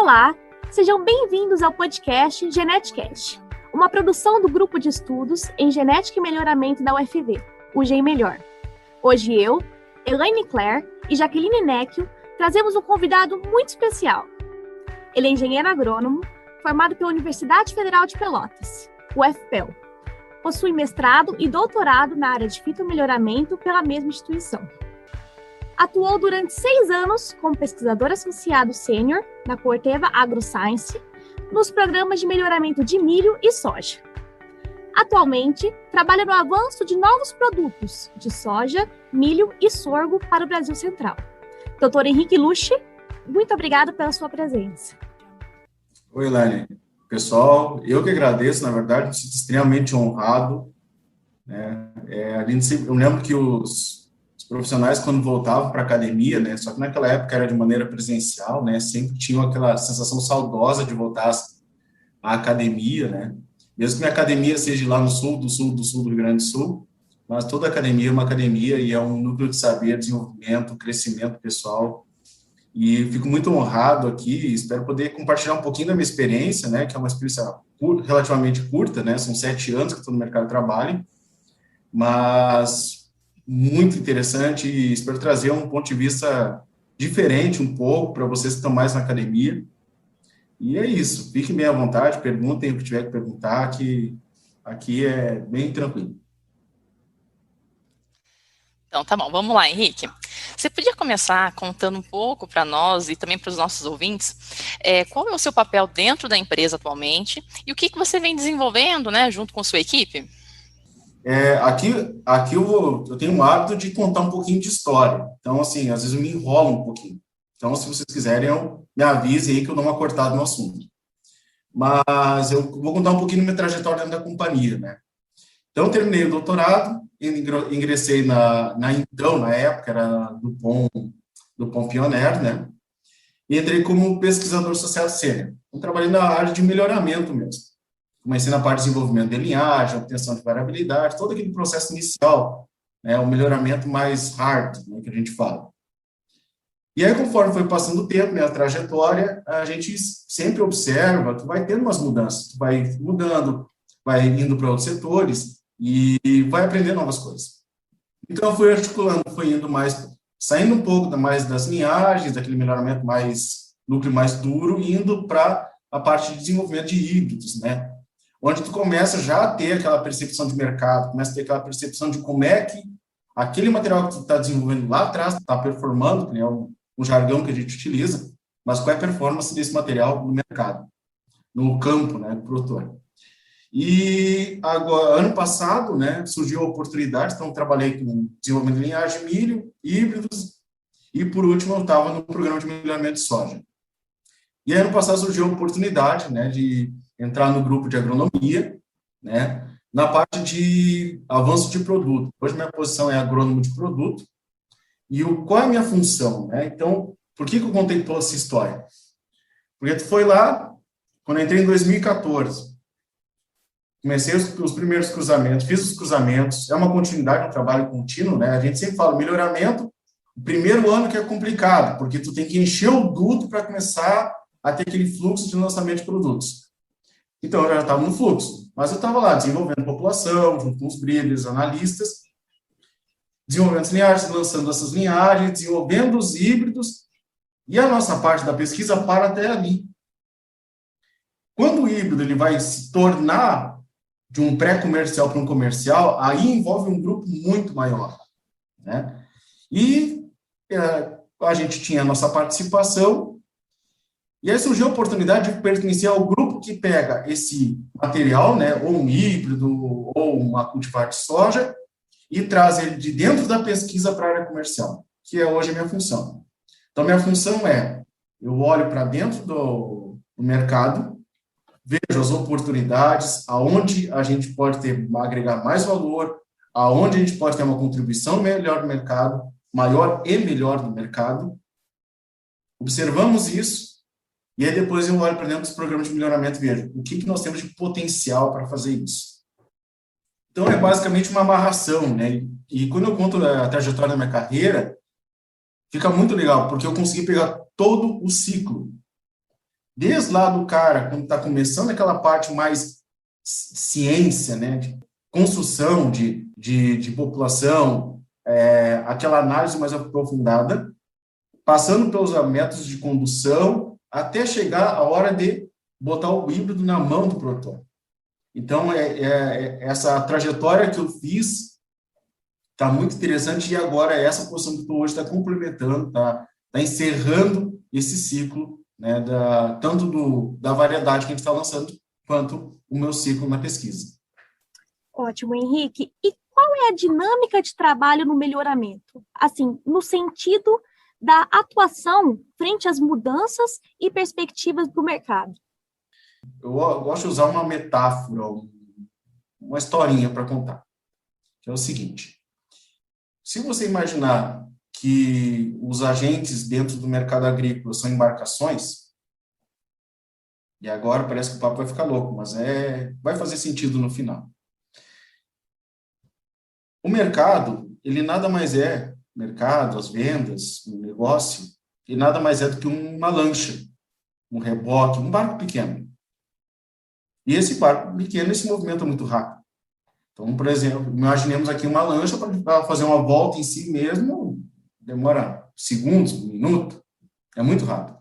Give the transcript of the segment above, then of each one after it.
Olá, sejam bem-vindos ao podcast Geneticast, uma produção do Grupo de Estudos em Genética e Melhoramento da UFV, o Gen Melhor. Hoje eu, Elaine Claire e Jaqueline Necchio trazemos um convidado muito especial. Ele é engenheiro agrônomo, formado pela Universidade Federal de Pelotas, UFPEL. Possui mestrado e doutorado na área de fitomelhoramento pela mesma instituição. Atuou durante 6 anos como pesquisador associado sênior na Corteva AgroScience, nos programas de melhoramento de milho e soja. Atualmente, trabalha no avanço de novos produtos de soja, milho e sorgo para o Brasil Central. Dr. Henrique Luche, muito obrigada pela sua presença. Oi, Elaine. Pessoal, eu que agradeço, na verdade, me sinto extremamente honrado. Né? Eu lembro que os profissionais, quando voltavam para a academia, né, só que naquela época era de maneira presencial, né, sempre tinham aquela sensação saudosa de voltar à academia, né, mesmo que minha academia seja lá no sul do Rio Grande do Sul, mas toda academia é uma academia e é um núcleo de saber, desenvolvimento, crescimento pessoal, e fico muito honrado aqui, espero poder compartilhar um pouquinho da minha experiência, né, que é uma experiência relativamente curta, né, são 7 anos que estou no mercado de trabalho, mas muito interessante e espero trazer um ponto de vista diferente um pouco para vocês que estão mais na academia. E é isso, fiquem bem à vontade, perguntem o que tiver que perguntar, que aqui é bem tranquilo. Então, tá bom, vamos lá, Henrique. Você podia começar contando um pouco para nós e também para os nossos ouvintes, qual é o seu papel dentro da empresa atualmente e o que você vem desenvolvendo, né, junto com sua equipe? Aqui eu tenho o hábito de contar um pouquinho de história. Então, assim, às vezes eu me enrolo um pouquinho. Então, se vocês quiserem, me avise aí que eu dou uma cortada no assunto. Mas eu vou contar um pouquinho da minha trajetória dentro da companhia, né? Então, eu terminei o doutorado, ingressei na época, era do POM Pioneer, né? E entrei como pesquisador social sênior. Eu trabalhei na área de melhoramento mesmo. Comecei na parte de desenvolvimento de linhagem, obtenção de variabilidade, todo aquele processo inicial, né, o melhoramento mais hard, né, que a gente fala. E aí, conforme foi passando o tempo, minha trajetória, a gente sempre observa que vai tendo umas mudanças, tu vai mudando, vai indo para outros setores e vai aprendendo novas coisas. Então, eu fui articulando, fui indo mais, saindo um pouco mais das linhagens, daquele melhoramento mais, núcleo mais duro, e indo para a parte de desenvolvimento de híbridos, né? Onde tu começa já a ter aquela percepção de mercado, começa a ter aquela percepção de como é que aquele material que tu está desenvolvendo lá atrás está performando, que é um jargão que a gente utiliza, mas qual é a performance desse material no mercado, no campo, né, do produtor. E agora, ano passado, né, surgiu a oportunidade, então trabalhei com desenvolvimento de linhagem de milho, híbridos, e por último eu estava no programa de melhoramento de soja. E aí, ano passado surgiu a oportunidade, né, de entrar no grupo de agronomia, né, na parte de avanço de produto. Hoje minha posição é agrônomo de produto. E qual é a minha função, né? Então, por que eu contei toda essa história? Porque tu foi lá, quando eu entrei em 2014, comecei os primeiros cruzamentos, fiz os cruzamentos, é uma continuidade, um trabalho contínuo, né? A gente sempre fala, melhoramento, o primeiro ano que é complicado, porque tu tem que encher o duto para começar a ter aquele fluxo de lançamento de produtos. Então, eu já estava no fluxo, mas eu estava lá desenvolvendo população, junto com os breeders, analistas, desenvolvendo as linhagens, lançando essas linhagens, desenvolvendo os híbridos, e a nossa parte da pesquisa para até ali. Quando o híbrido ele vai se tornar de um pré-comercial para um comercial, aí envolve um grupo muito maior, né? E a gente tinha a nossa participação, e aí surgiu a oportunidade de pertencer ao grupo que pega esse material, né, ou um híbrido, ou uma cultivar de soja, e traz ele de dentro da pesquisa para a área comercial, que é hoje a minha função. Então, minha função é, eu olho para dentro do mercado, vejo as oportunidades, aonde a gente pode agregar mais valor, aonde a gente pode ter uma contribuição melhor do mercado, maior e melhor do mercado. Observamos isso, e aí depois eu olho para dentro dos programas de melhoramento e vejo o que nós temos de potencial para fazer isso. Então, é basicamente uma amarração, né? E quando eu conto a trajetória da minha carreira, fica muito legal, porque eu consegui pegar todo o ciclo. Desde lá do cara, quando está começando aquela parte mais ciência, né, de construção de população, aquela análise mais aprofundada, passando pelos métodos de condução, até chegar a hora de botar o híbrido na mão do produtor. Então, essa trajetória que eu fiz está muito interessante, e agora essa posição que eu estou hoje está complementando, está encerrando esse ciclo, né, tanto da variedade que a gente está lançando, quanto o meu ciclo na pesquisa. Ótimo, Henrique. E qual é a dinâmica de trabalho no melhoramento? Assim, no sentido da atuação frente às mudanças e perspectivas do mercado. Eu gosto de usar uma metáfora, uma historinha para contar, que é o seguinte. Se você imaginar que os agentes dentro do mercado agrícola são embarcações, e agora parece que o papo vai ficar louco, mas vai fazer sentido no final. O mercado, ele nada mais mercado, as vendas, o negócio, ele nada mais é do que uma lancha, um reboque, um barco pequeno. E esse barco pequeno, ele se movimenta muito rápido. Então, por exemplo, imaginemos aqui uma lancha para fazer uma volta em si mesmo, demora segundos, um minuto, é muito rápido.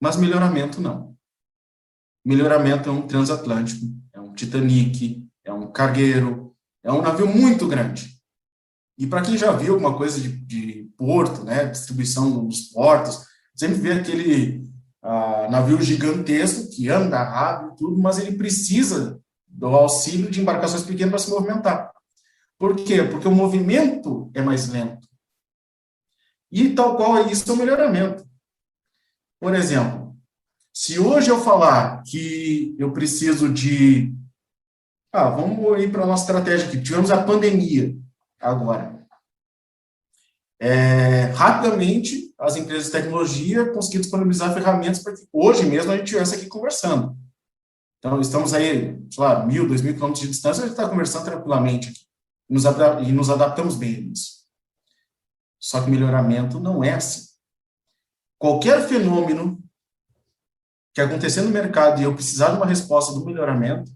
Mas melhoramento não. Melhoramento é um transatlântico, é um Titanic, é um cargueiro, é um navio muito grande. E para quem já viu alguma coisa de porto, né, distribuição dos portos, sempre vê aquele navio gigantesco que anda rápido e tudo, mas ele precisa do auxílio de embarcações pequenas para se movimentar. Por quê? Porque o movimento é mais lento. E tal qual isso é o melhoramento. Por exemplo, se hoje eu falar que eu preciso de... vamos ir para a nossa estratégia aqui. Tivemos a pandemia agora. Rapidamente, as empresas de tecnologia conseguiram disponibilizar ferramentas para que hoje mesmo a gente estivesse aqui conversando. Então, estamos aí, sei lá, 1.000, 2.000 quilômetros de distância, a gente está conversando tranquilamente aqui. E nos adaptamos bem a isso. Só que melhoramento não é assim. Qualquer fenômeno que acontecer no mercado e eu precisar de uma resposta do melhoramento,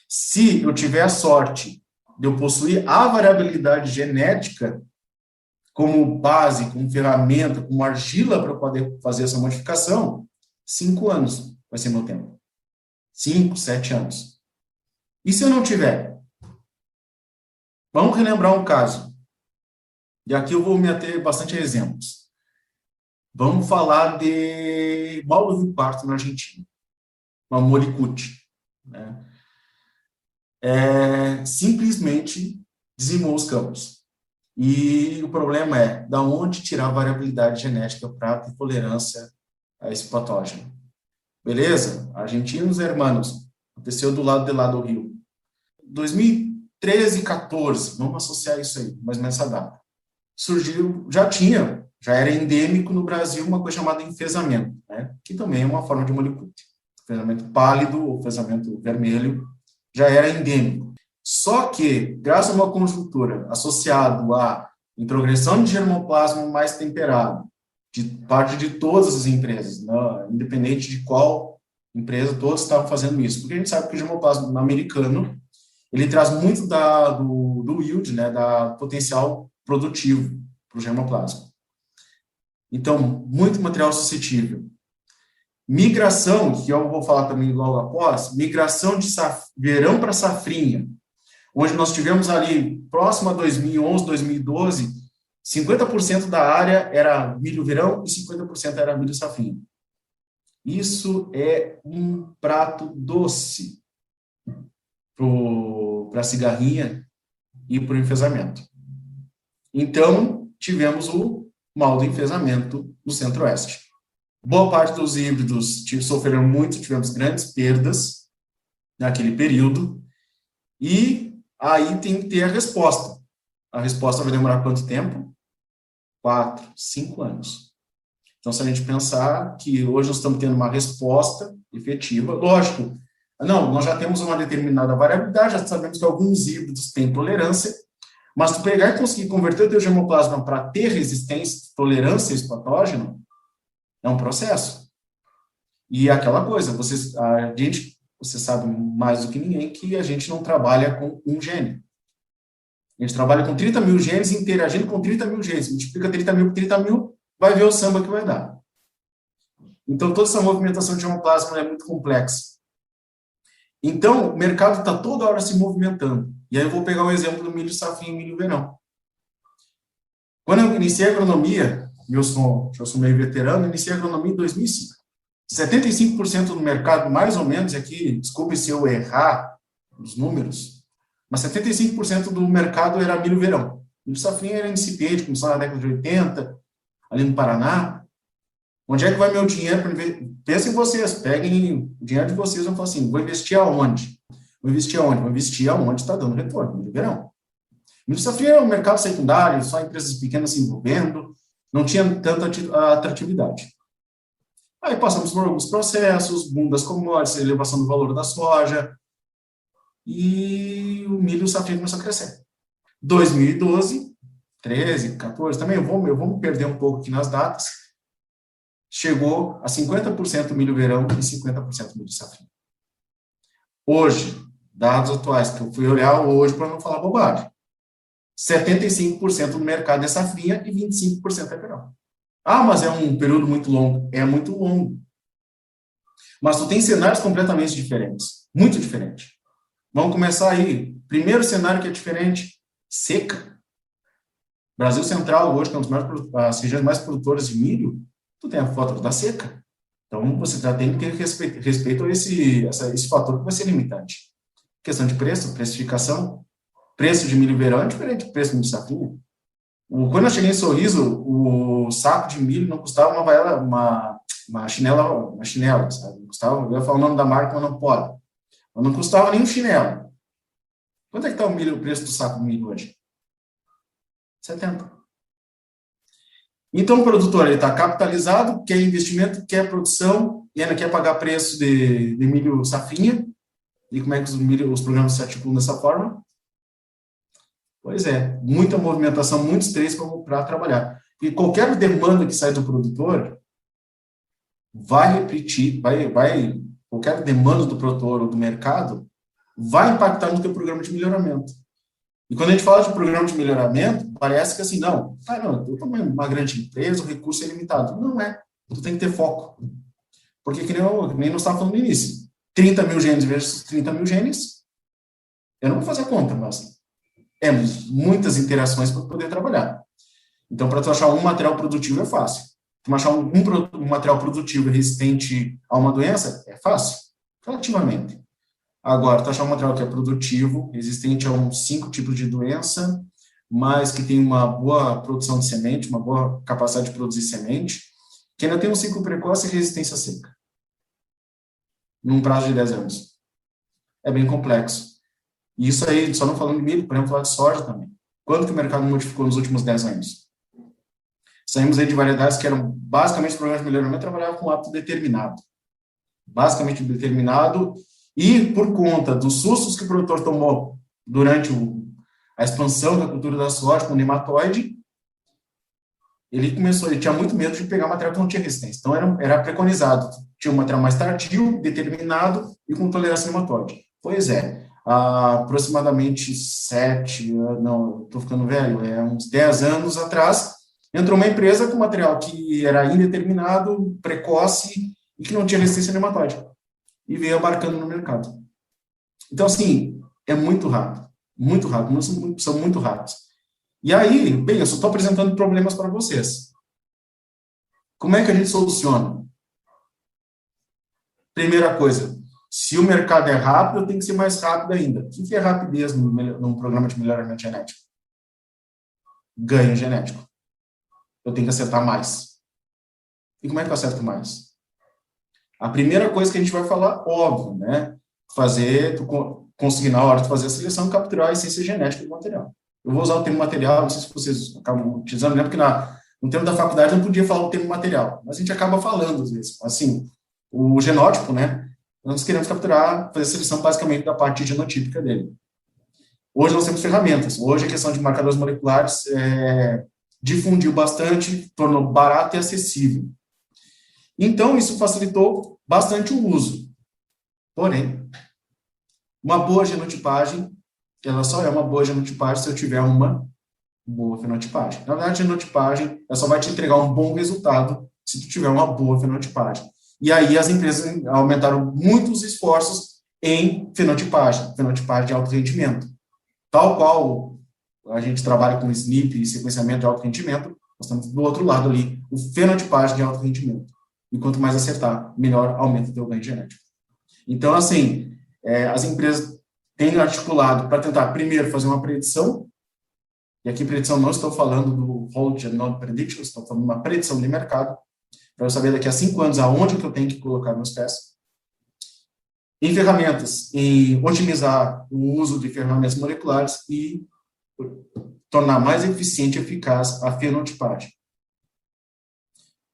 se eu tiver a sorte de eu possuir a variabilidade genética como base, como ferramenta, como argila para poder fazer essa modificação, 5 anos vai ser meu tempo. 5, 7 anos. E se eu não tiver? Vamos relembrar um caso. E aqui eu vou me ater bastante a exemplos. Vamos falar de Mauro Rio Quarto, na Argentina. Uma molicute. Né? Simplesmente dizimou os campos. E o problema é, da onde tirar a variabilidade genética para ter tolerância a esse patógeno? Beleza? Argentinos hermanos. Aconteceu do lado de lá do rio. 2013, 14, vamos associar isso aí, mais nessa data. Surgiu, já era endêmico no Brasil uma coisa chamada enfesamento, né? Que também é uma forma de molicute. Enfesamento pálido ou enfesamento vermelho já era endêmico. Só que, graças a uma conjuntura associado à introgressão de germoplasma mais temperado, de parte de todas as empresas, né? Independente de qual empresa, todos estavam fazendo isso. Porque a gente sabe que o germoplasma americano, ele traz muito do yield, né? Da potencial produtivo para o germoplasma. Então, muito material suscetível. Migração, que eu vou falar também logo após, migração de verão para safrinha, onde nós tivemos ali, próximo a 2011, 2012, 50% da área era milho verão e 50% era milho safrinha. Isso é um prato doce para a cigarrinha e para o enfesamento. Então, tivemos o mal do enfesamento no Centro-Oeste. Boa parte dos híbridos sofreram muito, tivemos grandes perdas naquele período, e aí tem que ter a resposta. A resposta vai demorar quanto tempo? 4, 5 anos. Então, se a gente pensar que hoje nós estamos tendo uma resposta efetiva, lógico, nós já temos uma determinada variabilidade, já sabemos que alguns híbridos têm tolerância, mas tu pegar e conseguir converter o teu germoplasma para ter resistência, tolerância a esse patógeno, é um processo. E aquela coisa, você sabe mais do que ninguém que a gente não trabalha com um gene. A gente trabalha com 30 mil genes interagindo com 30 mil genes. Multiplica 30 mil por 30 mil, vai ver o samba que vai dar. Então, toda essa movimentação de germoplasma é muito complexa. Então, o mercado está toda hora se movimentando. E aí eu vou pegar o exemplo do milho safrinha e milho verão. Quando eu iniciei a agronomia, e eu sou meio veterano, eu iniciei a agronomia em 2005. 75% do mercado, mais ou menos, aqui, desculpe se eu errar os números, mas 75% do mercado era milho verão. Milho safrinha era incipiente, começou na década de 80, ali no Paraná. Onde é que vai meu dinheiro para investir? Pensem em vocês, peguem o dinheiro de vocês e vão falar assim, vou investir aonde? Vou investir aonde? Vou investir aonde está dando retorno, milho verão. Milho safrinha é um mercado secundário, só empresas pequenas se envolvendo, não tinha tanta atratividade. Aí passamos por alguns processos, boom das commodities, elevação do valor da soja, e o milho safrinha começou a crescer. 2012, 13, 14, também eu vou me perder um pouco aqui nas datas, chegou a 50% milho verão e 50% milho safrinha. Hoje, dados atuais, que eu fui olhar hoje para não falar bobagem, 75% do mercado é safrinha e 25% é verão. Ah, mas é um período muito longo. É muito longo. Mas tu tem cenários completamente diferentes. Muito diferentes. Vamos começar aí. Primeiro cenário que é diferente, seca. Brasil Central, hoje, que é uma das regiões mais produtoras de milho, tu tem a fator da seca. Então, você já tem que ter respeito a esse fator que vai ser limitante. Questão de preço, precificação. Preço de milho verão é diferente do preço de milho safrinha. Quando eu cheguei em Sorriso, o saco de milho não custava uma chinela, sabe? Não custava, eu ia falar o nome da marca, mas não pode. Mas não custava nem um chinelo. Quanto é que está o preço do saco de milho hoje? 70. Então, o produtor está capitalizado, quer investimento, quer produção, e ainda quer pagar preço de milho safrinha. E como é que os programas se articulam dessa forma? Pois é, muita movimentação, muito estresse para trabalhar. E qualquer demanda que sai do produtor vai repetir, qualquer demanda do produtor ou do mercado vai impactar no teu programa de melhoramento. E quando a gente fala de programa de melhoramento, parece que assim, não, eu estou uma grande empresa, o recurso é limitado. Não é, tu tem que ter foco. Porque que nem nós estávamos falando no início, 30 mil genes versus 30 mil genes, eu não vou fazer a conta, mas é muitas interações para poder trabalhar. Então, para tu achar um material produtivo é fácil. Tu achar um material produtivo resistente a uma doença é fácil, relativamente. Agora, tu achar um material que é produtivo, resistente a uns 5 tipos de doença, mas que tem uma boa produção de semente, uma boa capacidade de produzir semente, que ainda tem um ciclo precoce e resistência seca. Num prazo de 10 anos. É bem complexo. E isso aí, só não falando de milho, podemos falar de soja também. Quanto que o mercado modificou nos últimos 10 anos? Saímos aí de variedades que eram basicamente programas de melhoramento, trabalhavam com hábito determinado. Basicamente determinado, e por conta dos sustos que o produtor tomou durante a expansão da cultura da soja com o nematóide, ele tinha muito medo de pegar material que não tinha resistência. Então, era preconizado. Tinha um material mais tardio, determinado e com tolerância ao nematóide. Pois é. Há aproximadamente estou ficando velho, uns 10 anos atrás, entrou uma empresa com material que era indeterminado, precoce e que não tinha resistência ao nematóide. E veio abarcando no mercado. Então, assim, é muito rápido, são muito rápidos. E aí, bem, eu só estou apresentando problemas para vocês. Como é que a gente soluciona? Primeira coisa, se o mercado é rápido, tem que ser mais rápido ainda. O que é rapidez num programa de melhoramento genético? Ganho genético. Eu tenho que acertar mais. E como é que eu acerto mais? A primeira coisa que a gente vai falar, óbvio, né? Conseguir na hora de fazer a seleção, capturar a essência genética do material. Eu vou usar o termo material, não sei se vocês acabam utilizando, né? Porque no termo da faculdade não podia falar o termo material, mas a gente acaba falando às vezes. Assim, o genótipo, né? Nós queremos capturar, fazer a seleção basicamente da parte genotípica dele. Hoje nós temos ferramentas. Hoje a questão de marcadores moleculares difundiu bastante, tornou barato e acessível. Então, isso facilitou bastante o uso. Porém, uma boa genotipagem, ela só é uma boa genotipagem se eu tiver uma boa fenotipagem. Na verdade, a genotipagem ela só vai te entregar um bom resultado se tu tiver uma boa fenotipagem. E aí as empresas aumentaram muito os esforços em fenotipagem de alto rendimento. Tal qual a gente trabalha com SNP e sequenciamento de alto rendimento, nós estamos do outro lado ali, o fenotipagem de alto rendimento. E quanto mais acertar, melhor aumenta o teu ganho genético. Então, assim, as empresas têm articulado para tentar, primeiro, fazer uma predição, e aqui predição não estou falando do Hold Genome Prediction, estou falando de uma predição de mercado, para eu saber daqui a 5 anos aonde que eu tenho que colocar meus pés. Em ferramentas, em otimizar o uso de ferramentas moleculares e tornar mais eficiente e eficaz a fenotipagem.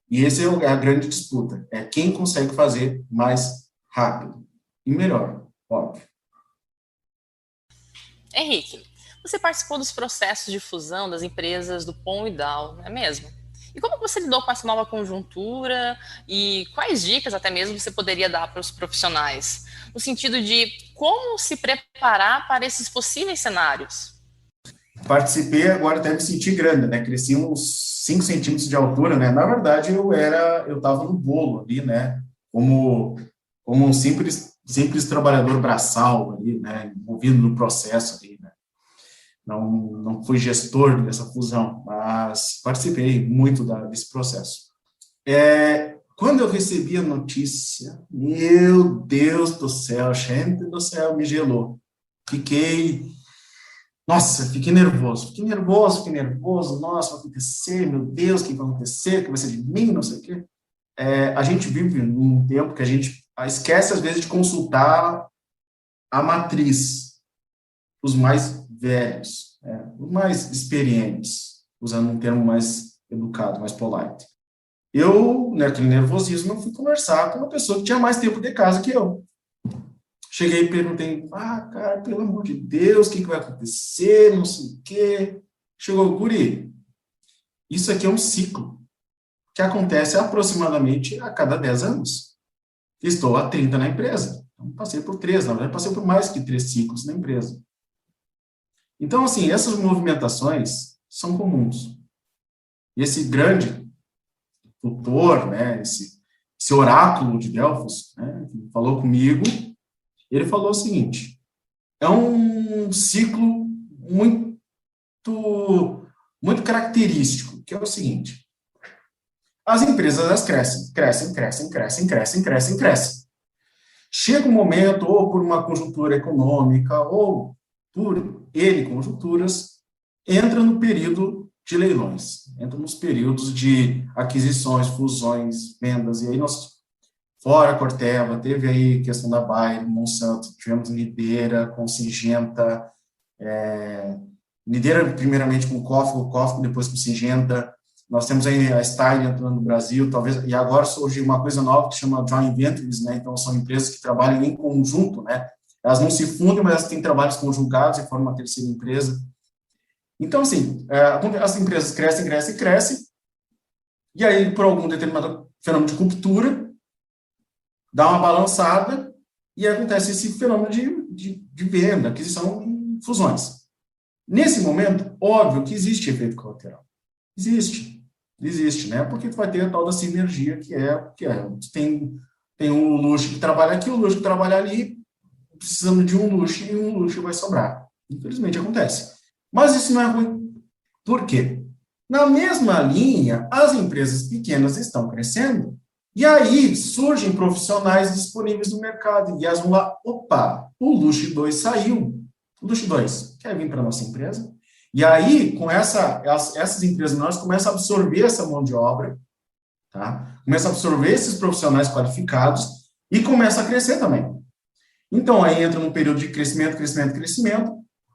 E essa é a grande disputa, é quem consegue fazer mais rápido e melhor, óbvio. Henrique, você participou dos processos de fusão das empresas do Pon e Dow, não é mesmo? E como você lidou com essa nova conjuntura e quais dicas até mesmo você poderia dar para os profissionais, no sentido de como se preparar para esses possíveis cenários? Participei, agora até me senti grande, né? Cresci uns 5 centímetros de altura, né? Na verdade, eu estava no bolo ali, né? Como um simples trabalhador braçal ali, né? Envolvido no processo ali, né? Não fui gestor dessa fusão, mas participei muito desse processo. Quando eu recebi a notícia, meu Deus do céu, gente do céu, me gelou. Fiquei nervoso, nossa, vai acontecer, meu Deus, o que vai acontecer, o que vai ser de mim, não sei o quê. A gente vive num tempo que a gente esquece, às vezes, de consultar a matriz, os mais velhos, os mais experientes, usando um termo mais educado, mais polite. Eu, naquele nervosismo, eu fui conversar com uma pessoa que tinha mais tempo de casa que eu. Cheguei e perguntei, cara, pelo amor de Deus, o que vai acontecer, não sei o quê. Chegou, guri, isso aqui é um ciclo que acontece aproximadamente a cada 10 anos. Estou há 30 na empresa. Então, passei por 3, na verdade, passei por mais que 3 ciclos na empresa. Então, assim, essas movimentações são comuns. E esse grande tutor, né, esse oráculo de Delfos, né, que falou comigo, ele falou o seguinte, é um ciclo muito característico, que é o seguinte, as empresas elas crescem. Chega um momento, ou por uma conjuntura econômica, ou por N conjunturas, entra no período de leilões, entra nos períodos de aquisições, fusões, vendas, e aí nós, fora a Corteva, teve aí questão da Bayer, Monsanto, tivemos Lidera, com Syngenta, Lidera primeiramente com o Cofco depois com Syngenta, nós temos aí a Stein entrando no Brasil, talvez, e agora surgiu uma coisa nova que chama Joint Ventures, né, então são empresas que trabalham em conjunto, né, elas não se fundem, mas elas têm trabalhos conjugados e formam uma terceira empresa. Então, assim, as empresas crescem, e aí, por algum determinado fenômeno de ruptura, dá uma balançada, e acontece esse fenômeno de venda, aquisição e fusões. Nesse momento, óbvio que existe efeito colateral. Existe, né? Porque tu vai ter a tal da sinergia, que tem um luxo que trabalha aqui, o luxo que trabalha ali, precisando de um luxo, e um luxo vai sobrar. Infelizmente, acontece. Mas isso não é ruim. Por quê? Na mesma linha, as empresas pequenas estão crescendo, e aí surgem profissionais disponíveis no mercado, e elas vão lá, opa, o Luxo 2 saiu. O Luxo 2 quer vir para a nossa empresa? E aí, com essas empresas menores, começam a absorver essa mão de obra, tá? Começa a absorver esses profissionais qualificados e começa a crescer também. Então, aí entra num período de crescimento.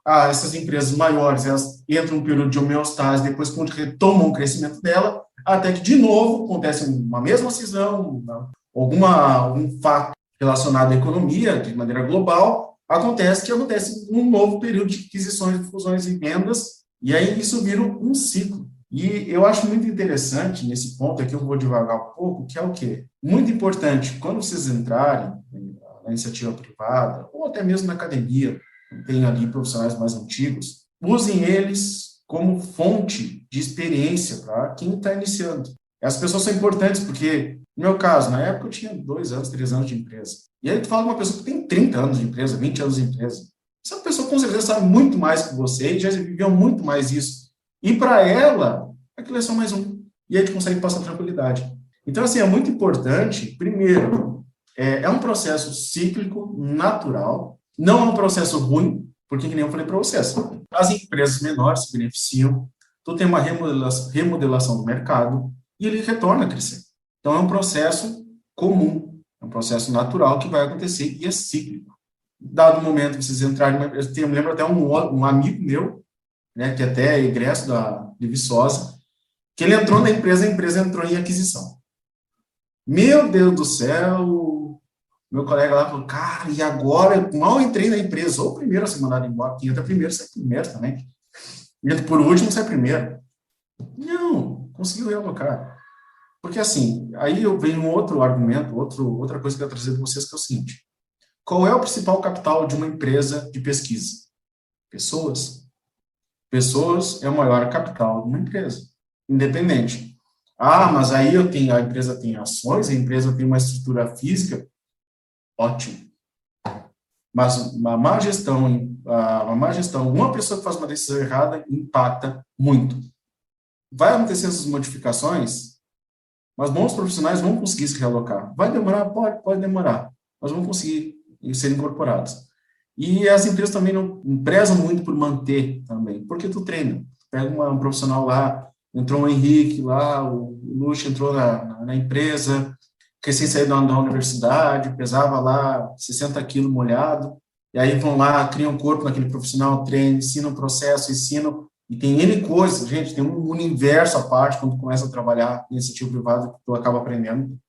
Essas empresas maiores, elas entram num período de homeostase, depois quando retomam o crescimento dela, até que, de novo, acontece uma mesma cisão, algum fato relacionado à economia, de maneira global, acontece um novo período de aquisições, fusões e vendas, e aí isso vira um ciclo. E eu acho muito interessante nesse ponto, aqui eu vou devagar um pouco, que é o quê? Muito importante, quando vocês entrarem na iniciativa privada, ou até mesmo na academia, tem ali profissionais mais antigos, usem eles como fonte de experiência para quem está iniciando. As pessoas são importantes porque, no meu caso, na época eu tinha 2 anos, 3 anos de empresa. E aí tu fala de uma pessoa que tem 30 anos de empresa, 20 anos de empresa. Essa pessoa com certeza sabe muito mais que você e já viveu muito mais isso. E para ela, aquilo é só mais um. E aí a gente consegue passar tranquilidade. Então, assim, é muito importante, primeiro, é um processo cíclico, natural, não é um processo ruim, porque, que nem eu falei para vocês, as empresas menores se beneficiam, tu tem uma remodelação do mercado e ele retorna a crescer. Então, é um processo comum, é um processo natural que vai acontecer e é cíclico. Dado o momento que vocês entrarem, eu me lembro até um amigo meu, né, que até é egresso de Viçosa, que ele entrou na empresa, a empresa entrou em aquisição. Meu Deus do céu, meu colega lá falou, cara, e agora? Mal entrei na empresa, sou o primeiro a ser mandado embora, quem entra primeiro sai primeiro também. Entra por último, sai primeiro. Não, conseguiu realocar. Porque assim, aí eu venho um outro argumento, outra coisa que eu quero trazer para vocês, que é o seguinte, qual é o principal capital de uma empresa de pesquisa? Pessoas. Pessoas é o maior capital de uma empresa, independente. Ah, mas aí a empresa tem ações, a empresa tem uma estrutura física, ótimo. Mas uma má gestão, uma pessoa que faz uma decisão errada impacta muito. Vai acontecer essas modificações, mas bons profissionais vão conseguir se realocar. Vai demorar? Pode demorar, mas vão conseguir ser incorporados. E as empresas também não prezam muito por manter também, porque tu treina. Pega um profissional lá, entrou o Henrique lá, o Luxo entrou na empresa, recém saiu da universidade, pesava lá 60 quilos molhado, e aí vão lá, criam um corpo naquele profissional, treinam, ensinam o processo, ensinam, e tem N coisas, gente, tem um universo à parte quando tu começa a trabalhar em iniciativa privada que tu acaba aprendendo,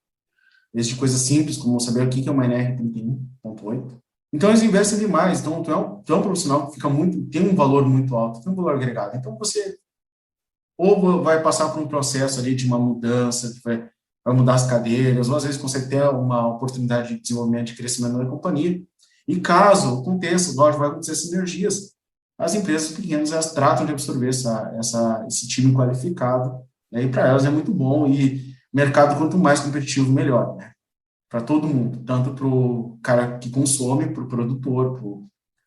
desde coisas simples, como saber o que é uma NR31.8. Então, eles investem demais. Então, tu é um profissional que tem um valor muito alto, tem um valor agregado. Então, você ou vai passar por um processo ali de uma mudança, que vai mudar as cadeiras, ou às vezes consegue ter uma oportunidade de desenvolvimento, de crescimento da companhia. E caso aconteça, lógico, vai acontecer sinergias. As empresas pequenas, elas tratam de absorver esse time qualificado, né? E para elas é muito bom. E mercado, quanto mais competitivo, melhor, né? Para todo mundo, tanto para o cara que consome, para o produtor, para o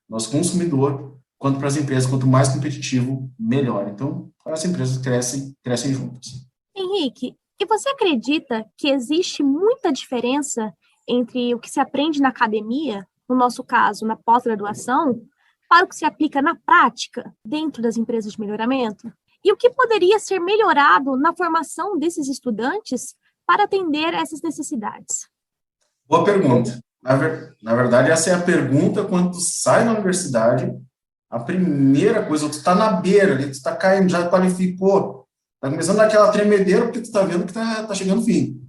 nosso consumidor, quanto para as empresas. Quanto mais competitivo, melhor. Então, as empresas crescem juntas. Henrique, e você acredita que existe muita diferença entre o que se aprende na academia, no nosso caso, na pós-graduação, para o que se aplica na prática, dentro das empresas de melhoramento? E o que poderia ser melhorado na formação desses estudantes para atender a essas necessidades? Boa pergunta. Na verdade, essa é a pergunta quando tu sai da universidade, a primeira coisa, tu está na beira ali, tu está caindo, já qualificou, está começando aquela tremedeira porque tu está vendo que tá chegando o fim.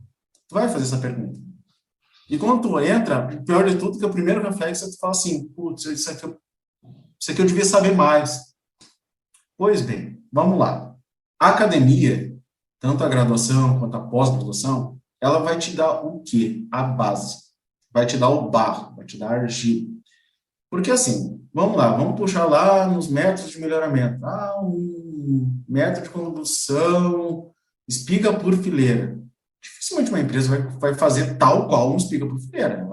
Tu vai fazer essa pergunta. E quando tu entra, o pior de tudo, que o primeiro reflexo é tu fala assim, putz, isso aqui eu devia saber mais. Pois bem, vamos lá. A academia, tanto a graduação quanto a pós-graduação, ela vai te dar o quê? A base. Vai te dar o barro, vai te dar a argila. Porque assim, vamos lá, vamos puxar lá nos métodos de melhoramento. Um método de condução, espiga por fileira. Dificilmente uma empresa vai fazer tal qual um espiga por fileira.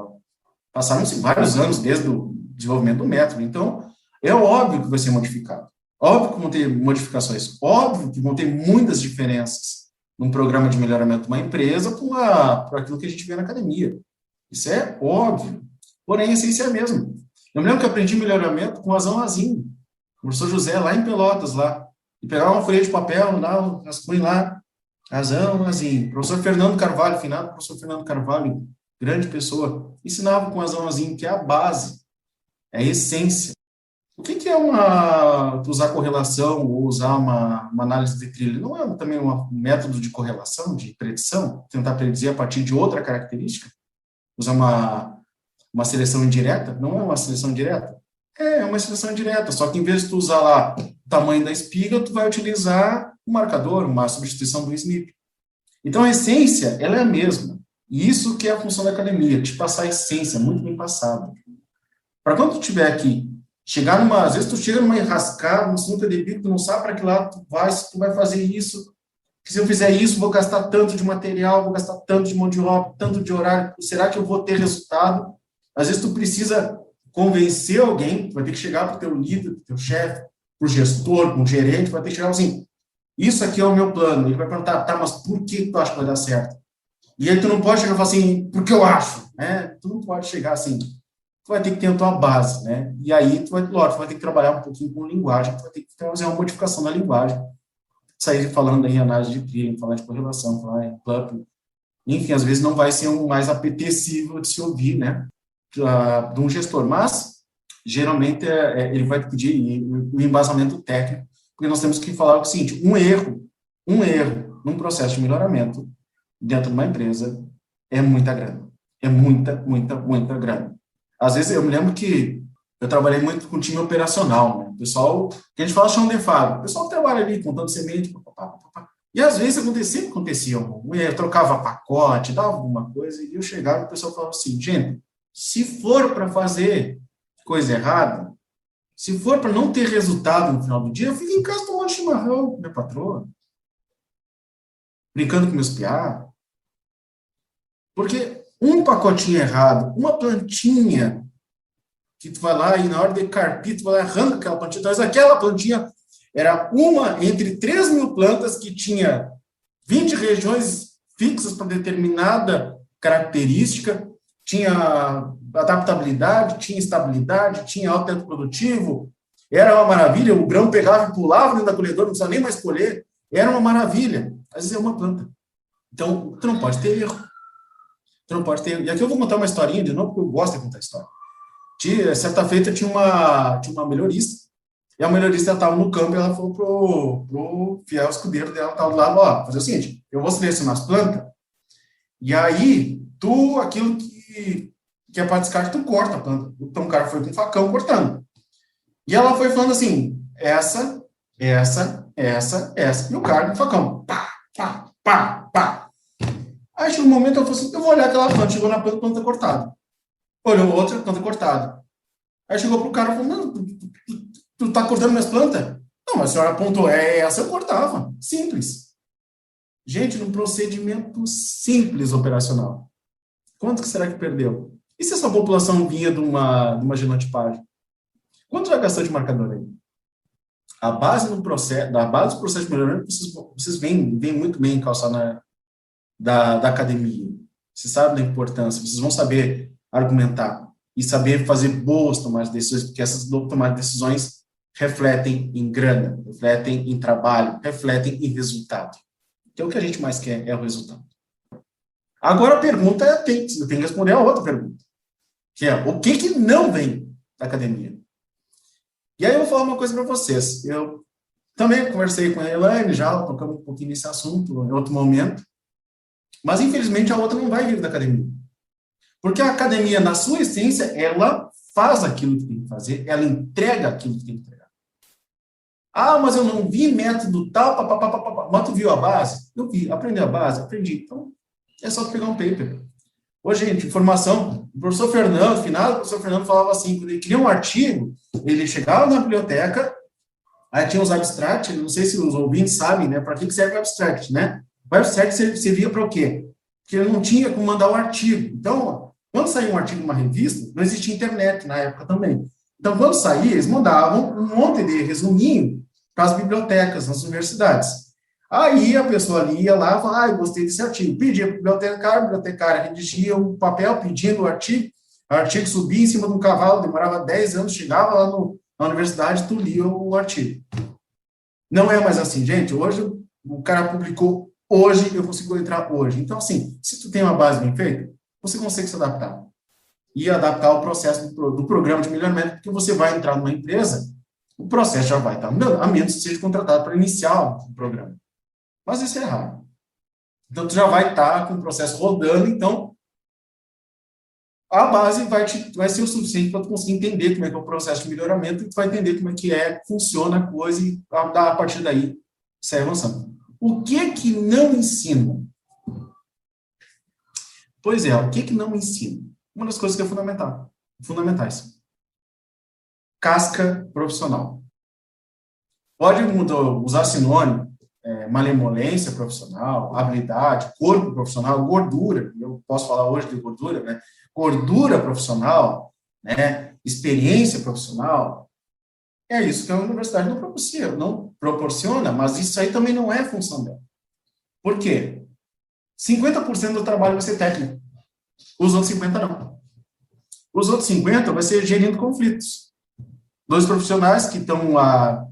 Passaram-se vários anos desde o desenvolvimento do método. Então, é óbvio que vai ser modificado. Óbvio que vão ter modificações. Óbvio que vão ter muitas diferenças num programa de melhoramento de uma empresa para aquilo que a gente vê na academia. Isso é óbvio. Porém, a essência é a mesma. Eu me lembro que eu aprendi melhoramento com o Azão Lazinho, o professor José, lá em Pelotas, lá. E pegava uma folha de papel, rascunho lá, Azão Lazinho. Professor Fernando Carvalho, finado professor Fernando Carvalho, grande pessoa, ensinava com o Azão Lazinho, que é a base, é a essência. O que é usar correlação ou usar uma análise de trilha? Não é também um método de correlação, de predição? Tentar predizer a partir de outra característica? Usar uma seleção indireta? Não é uma seleção direta? É uma seleção indireta, só que em vez de tu usar lá o tamanho da espiga, tu vai utilizar um marcador, uma substituição do SNP. Então, a essência, ela é a mesma. E isso que é a função da academia, te passar a essência, muito bem passada. Para quando tu estiver aqui, às vezes tu chega numa enrascada, numa sinuca de bico, tu não sabe para que lado tu vai, se tu vai fazer isso, que se eu fizer isso, vou gastar tanto de material, vou gastar tanto de mão de obra, tanto de horário, será que eu vou ter resultado? Às vezes tu precisa convencer alguém, tu vai ter que chegar para o teu líder, para o teu chefe, para o gestor, para o gerente, vai ter que chegar assim, isso aqui é o meu plano. Ele vai perguntar, tá, mas por que tu acha que vai dar certo? E aí tu não pode chegar e falar assim, porque eu acho, né? Tu não pode chegar assim. Tu vai ter que ter a tua base, né? E aí tu vai ter que trabalhar um pouquinho com linguagem, tu vai ter que fazer uma modificação da linguagem. Sair falando em análise de trilha, falar de correlação, falar em club. Enfim, às vezes não vai ser o mais apetecível de se ouvir, né? De um gestor, mas geralmente ele vai pedir o embasamento técnico, porque nós temos que falar o seguinte, um erro num processo de melhoramento dentro de uma empresa é muita grana. É muita grana. Às vezes, eu me lembro que eu trabalhei muito com time operacional, né? O pessoal, que a gente fala chão de fábrica, o pessoal trabalha ali contando semente, e às vezes sempre acontecia um erro, trocava pacote, dava alguma coisa, e eu chegava e o pessoal falava assim, gente, se for para fazer coisa errada, se for para não ter resultado no final do dia, eu fico em casa tomando chimarrão com minha patroa, brincando com meus piá. Porque um pacotinho errado, uma plantinha, que tu vai lá e na hora de carpir, tu vai lá e arranca aquela plantinha. Então, aquela plantinha era uma entre 3.000 plantas que tinha 20 regiões fixas para determinada característica, tinha adaptabilidade, tinha estabilidade, tinha alto teto produtivo, era uma maravilha, o grão pegava e pulava dentro da colhedora, não precisava nem mais colher, era uma maravilha. Às vezes é uma planta. Então, tu não pode ter erro. Tu não pode ter... E aqui eu vou contar uma historinha de novo, porque eu gosto de contar história. Certa feita tinha uma melhorista, e a melhorista estava no campo e ela falou pro fiel escudeiro dela, estava do lado, ó, fazer o seguinte, eu vou selecionar as plantas, e aí, aquilo que é para descarte, tu corta a planta. Então o cara foi com um facão cortando. E ela foi falando assim, essa, e o cara com o facão, pá, pá, pá, pá. Aí chegou um momento, ela falou assim, eu vou olhar aquela planta, chegou na planta cortada. Olhou outra planta cortada. Aí chegou pro cara e falou, não, tu tá cortando minhas plantas? Não, mas a senhora apontou, essa eu cortava. Simples. Gente, num procedimento simples operacional. Quanto que será que perdeu? E se essa população vinha de uma genotipagem? Quanto já gastou de marcador aí? A base do processo de melhoramento, vocês veem muito bem calçar da academia. Vocês sabem da importância, vocês vão saber argumentar e saber fazer boas tomadas de decisões, porque essas tomadas de decisões refletem em grana, refletem em trabalho, refletem em resultado. Então, o que a gente mais quer é o resultado. Agora, a pergunta eu tenho que responder a outra pergunta, que é, o que não vem da academia? E aí eu vou falar uma coisa para vocês. Eu também conversei com a Elaine, já tocamos um pouquinho nesse assunto em outro momento, mas, infelizmente, a outra não vai vir da academia. Porque a academia, na sua essência, ela faz aquilo que tem que fazer, ela entrega aquilo que tem que entregar. Ah, mas eu não vi método tal, papapá. Mas tu viu a base? Eu vi. Aprendeu a base? Aprendi. Então, é só pegar um paper. Ô, gente, informação. O professor Fernando, final, o professor Fernando falava assim, quando ele queria um artigo, ele chegava na biblioteca, aí tinha os abstracts, não sei se os ouvintes sabem, né, para que serve o abstract, né? O abstract servia para o quê? Porque ele não tinha como mandar o artigo. Então, quando saía um artigo numa revista, não existia internet na época também. Então, quando saía, eles mandavam um monte de resuminho para as bibliotecas, nas universidades. Aí a pessoa ali ia lá e falava, eu gostei desse artigo. Pedia para a bibliotecária redigia um papel pedindo o artigo subia em cima de um cavalo, demorava 10 anos, chegava lá na universidade, tu lia o artigo. Não é mais assim, gente. Hoje, o cara publicou hoje, eu consigo entrar hoje. Então, assim, se tu tem uma base bem feita, você consegue se adaptar. E adaptar o processo do programa de melhoramento, porque você vai entrar numa empresa, o processo já vai estar mudando, a menos que seja contratado para iniciar o programa. Mas isso é raro. Então, tu já vai estar com o processo rodando, então, a base vai ser o suficiente para tu conseguir entender como é que é o processo de melhoramento e tu vai entender como é que funciona a coisa e a partir daí Isso é evolução. O que não ensina? Pois é, o que não ensina? Uma das coisas que é fundamentais. Casca profissional. Pode usar sinônimo, malemolência profissional, habilidade, corpo profissional, gordura. Eu posso falar hoje de gordura, né? Gordura profissional, né? Experiência profissional. É isso que a universidade não proporciona, mas isso aí também não é função dela. Por quê? 50% do trabalho vai ser técnico. Os outros 50% não. Os outros 50% vai ser gerindo conflitos. Dois profissionais que estão há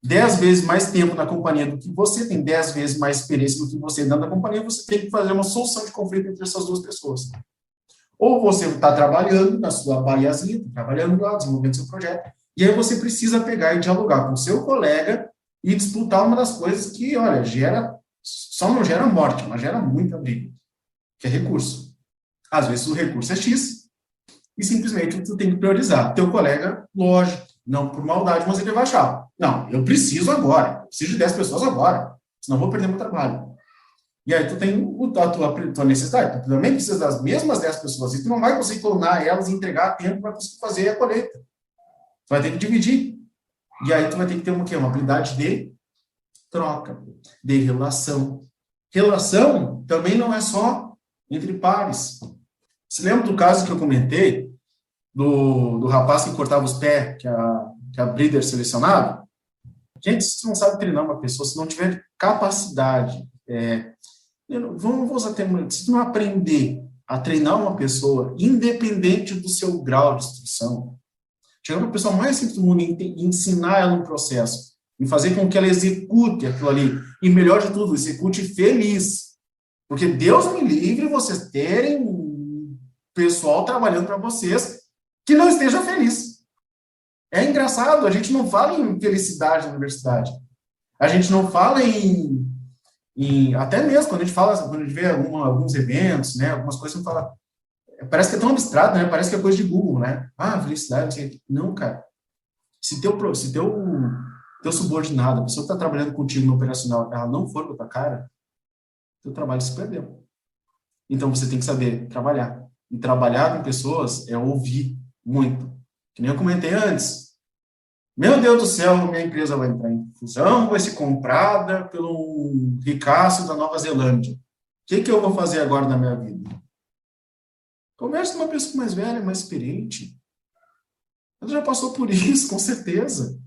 10 vezes mais tempo na companhia do que você, tem 10 vezes mais experiência do que você dentro da companhia, você tem que fazer uma solução de conflito entre essas duas pessoas. Ou você está trabalhando na sua baiazinha, trabalhando lá, desenvolvendo seu projeto, e aí você precisa pegar e dialogar com o seu colega e disputar uma das coisas que, olha, só não gera morte, mas gera muita briga, que é recurso. Às vezes o recurso é X, e simplesmente tu tem que priorizar. Teu colega, lógico, não por maldade, mas ele vai achar, não, eu preciso agora, eu preciso de 10 pessoas agora, senão eu vou perder meu trabalho. E aí tu tem a tua necessidade, tu também precisa das mesmas 10 pessoas, e tu não vai conseguir clonar elas e entregar a tempo para conseguir fazer a colheita. Tu vai ter que dividir. E aí tu vai ter que ter uma habilidade de troca, de relação. Relação também não é só entre pares. Você lembra do caso que eu comentei, do rapaz que cortava os pés, que a breeder selecionava? Gente, se você não sabe treinar uma pessoa, se não tiver capacidade, vamos usar termo, se tu não aprender a treinar uma pessoa, independente do seu grau de instrução, chegar para a pessoa mais simples do mundo e ensinar ela um processo, e fazer com que ela execute aquilo ali, e melhor de tudo, execute feliz. Porque Deus me livre vocês terem pessoal trabalhando para vocês que não esteja feliz. É engraçado, a gente não fala em felicidade na universidade. A gente não fala até mesmo quando a gente vê alguns eventos, né, algumas coisas, a gente fala, parece que é tão abstrato, né, parece que é coisa de Google, né, felicidade, não, cara, se teu subordinado, a pessoa que está trabalhando contigo no operacional, ela não for com a tua cara, teu trabalho se perdeu. Então, você tem que saber trabalhar. E trabalhar com pessoas é ouvir muito. Que nem eu comentei antes. Meu Deus do céu, minha empresa vai entrar em fusão, vai ser comprada pelo ricaço da Nova Zelândia. O que eu vou fazer agora na minha vida? Converse com uma pessoa mais velha, mais experiente. Ela já passou por isso, com certeza.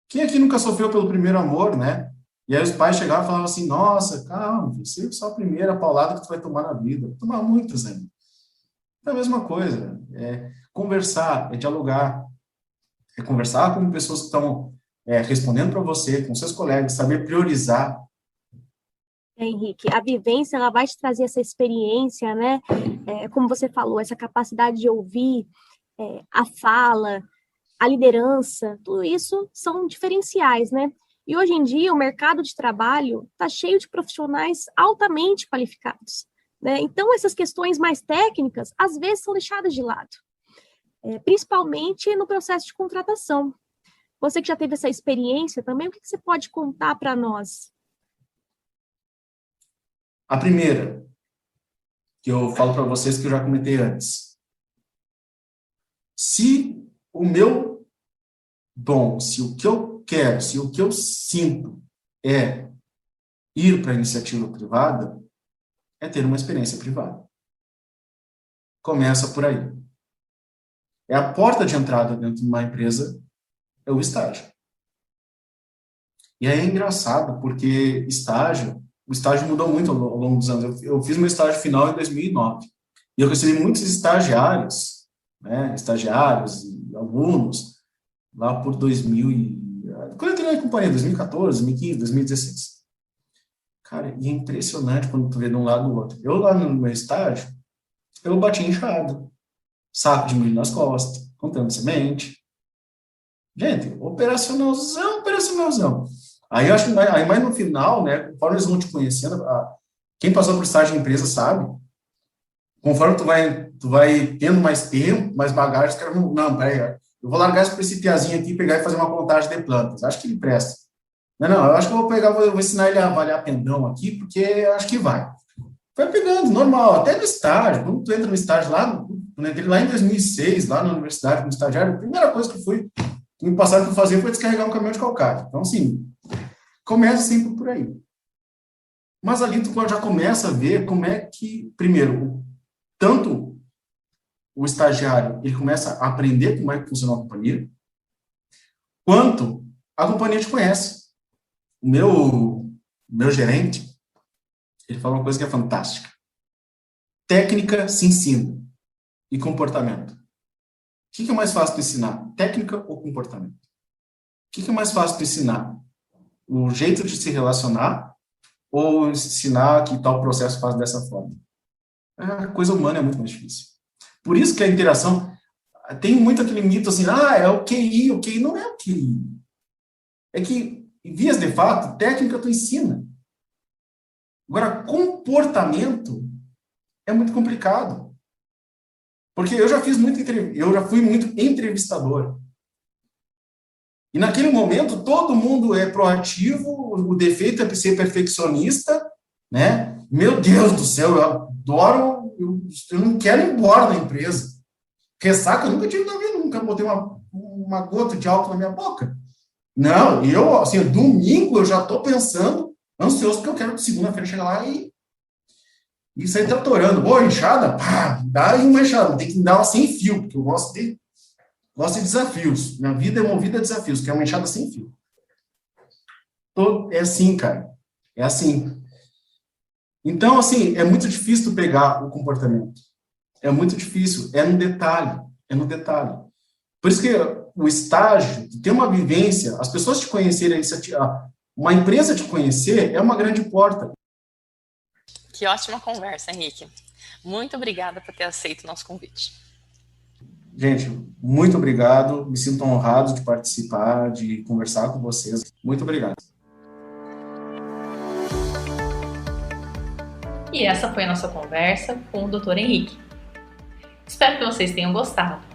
Quem aqui nunca sofreu pelo primeiro amor, né? E aí os pais chegavam e falavam assim, nossa, calma, você é só a primeira paulada que tu vai tomar na vida. Vai tomar muitas ainda. É a mesma coisa. É conversar, é dialogar. É conversar com pessoas que estão respondendo para você, com seus colegas, saber priorizar. Henrique, a vivência, ela vai te trazer essa experiência, né? Como você falou, essa capacidade de ouvir, a fala, a liderança, tudo isso são diferenciais, né? E hoje em dia, o mercado de trabalho está cheio de profissionais altamente qualificados, né? Então, essas questões mais técnicas, às vezes, são deixadas de lado, principalmente no processo de contratação. Você que já teve essa experiência também, o que você pode contar para nós? A primeira, que eu falo para vocês que eu já comentei antes. Se o meu dom, se o que eu quero, se o que eu sinto é ir para a iniciativa privada, é ter uma experiência privada. Começa por aí. É a porta de entrada dentro de uma empresa, é o estágio. E aí é engraçado, porque o estágio mudou muito ao longo dos anos. Eu fiz meu estágio final em 2009. E eu recebi muitos estagiários, né, estagiários e alunos, lá por 2000 quando eu entrei na companhia, 2014, 2015, 2016. Cara, e é impressionante quando tu vê de um lado do outro. Eu lá no meu estágio, eu bati enxada, saco de milho nas costas, contando semente. Gente, operacionalzão. Aí eu acho que mais no final, né, conforme eles vão te conhecendo, quem passou por estágio de empresa sabe, conforme tu vai tendo mais tempo, mais bagagem, os caras vão, não, peraí, eu vou largar esse piazinho aqui, pegar e fazer uma contagem de plantas. Acho que ele presta. Não, eu acho que eu vou pegar, vou ensinar ele a avaliar pendão aqui, porque eu acho que vai. Vai pegando, normal, até no estágio. Quando tu entra no estágio lá, quando eu entrei lá em 2006, lá na universidade, como estagiário, a primeira coisa que me passaram para fazer foi descarregar um caminhão de calcário. Então, assim, começa sempre por aí. Mas ali tu já começa a ver como é que, primeiro, tanto o estagiário, ele começa a aprender como é que funciona a companhia, quanto a companhia te conhece. O meu gerente, ele fala uma coisa que é fantástica. Técnica se ensina e comportamento. O que é mais fácil de ensinar? Técnica ou comportamento? O que é mais fácil de ensinar? O jeito de se relacionar ou ensinar que tal processo faz dessa forma? A coisa humana é muito mais difícil. Por isso que a interação tem muito aquele mito assim, é o QI não é o QI. É que, em vias de fato, técnica tu ensina. Agora, comportamento é muito complicado. Porque eu já fui muito entrevistador. E naquele momento, todo mundo é proativo, o defeito é ser perfeccionista, né? Meu Deus do céu, eu adoro, eu não quero ir embora da empresa. Ressaca eu nunca tive na vida, nunca botei uma gota de álcool na minha boca. Não, assim, domingo eu já estou pensando, ansioso, porque eu quero que segunda-feira chegar lá e sair tratorando. Boa, enxada? Pá, dá aí uma enxada, tem que dar uma sem fio, porque eu gosto de desafios. Minha vida é movida a desafios, que é uma enxada sem fio. É assim, cara. É assim. Então, assim, é muito difícil pegar o comportamento. É muito difícil. É no detalhe. É no detalhe. Por isso que o estágio, ter uma vivência, as pessoas te conhecerem, uma empresa te conhecer, é uma grande porta. Que ótima conversa, Henrique. Muito obrigada por ter aceito o nosso convite. Gente, muito obrigado. Me sinto honrado de participar, de conversar com vocês. Muito obrigado. E essa foi a nossa conversa com o Dr. Henrique. Espero que vocês tenham gostado.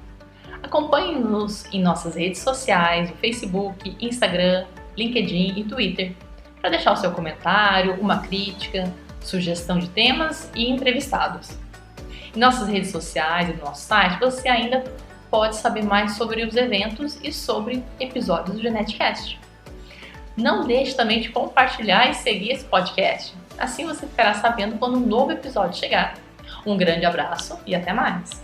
Acompanhe-nos em nossas redes sociais, no Facebook, Instagram, LinkedIn e Twitter, para deixar o seu comentário, uma crítica, sugestão de temas e entrevistados. Em nossas redes sociais e no nosso site, você ainda pode saber mais sobre os eventos e sobre episódios do GeneticCast. Não deixe também de compartilhar e seguir esse podcast. Assim você ficará sabendo quando um novo episódio chegar. Um grande abraço e até mais!